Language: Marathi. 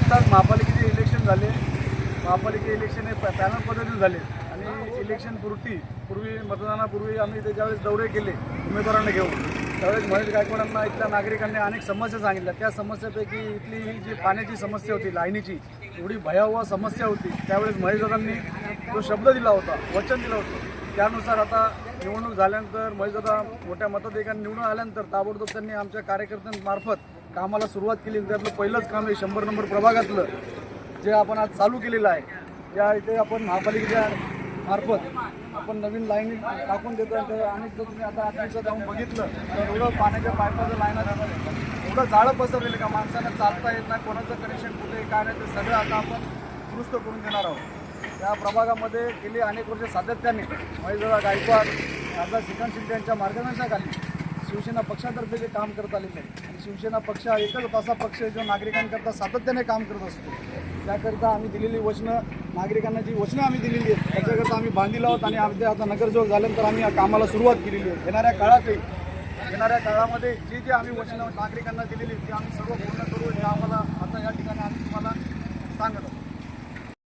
नुकताच महापालिकेचे इलेक्शन झाले. महापालिके इलेक्शन हे पॅनल पद्धतीने झाले आणि इलेक्शन पूर्वी मतदानापूर्वी आम्ही त्याच्यावेळेस दौरे केले उमेदवारांना घेऊन. त्यावेळेस महेश गायकवाडांना इथल्या नागरिकांनी अनेक समस्या सांगितल्या. त्या समस्यापैकी इथली ही जी पाण्याची समस्या होती, लाईनीची एवढी भयावह समस्या होती. त्यावेळेस महेशदादांनी जो शब्द दिला होता, वचन दिलं होतं, त्यानुसार आता निवडणूक झाल्यानंतर महेशदादा मोठ्या मताधिकाऱ्यांनी निवडून आल्यानंतर ताबडतोब त्यांनी आमच्या कार्यकर्त्यांमार्फत कामाला सुरुवात केली. त्यातलं पहिलंच काम हे 100 नंबर प्रभागातलं जे आपण आज चालू केलेलं आहे. ज्या इथे आपण महापालिकेच्या मार्फत आपण नवीन लाईन टाकून देतो. आणि जर तुम्ही आता आजचं जाऊन बघितलं तर एवढं पाण्याच्या पाईपाचं लाईन एवढं जाळं पसरलेलं का माणसांना चालता येत नाही, कोणाचं कनेक्शन कुठे काय नाही, ते सगळं आता आपण दुरुस्त करून देणार आहोत. या प्रभागामध्ये गेली अनेक वर्ष सातत्याने महेशदादा गायकवाड, खासदार श्रीकांत शिंदे यांच्या मार्गदर्शनाखाली शिवसेना पक्षातर्फे जे काम करत आलेले आहे. आणि शिवसेना पक्ष हा एकच असा पक्ष आहे जो नागरिकांकरता सातत्याने काम करत असतो. त्याकरिता आम्ही दिलेली वचनं, नागरिकांना जी वचनं आम्ही दिलेली आहेत त्याच्याकरता आम्ही बांधील आहोत. आणि आता नगरसेवक झाल्यानंतर आम्ही या कामाला सुरुवात केलेली आहे. येणाऱ्या काळामध्ये जी आम्ही वचनं नागरिकांना दिलेली ती आम्ही सर्व पूर्ण करू. हे आम्हाला आता या ठिकाणी आम्ही तुम्हाला सांगत आहोत.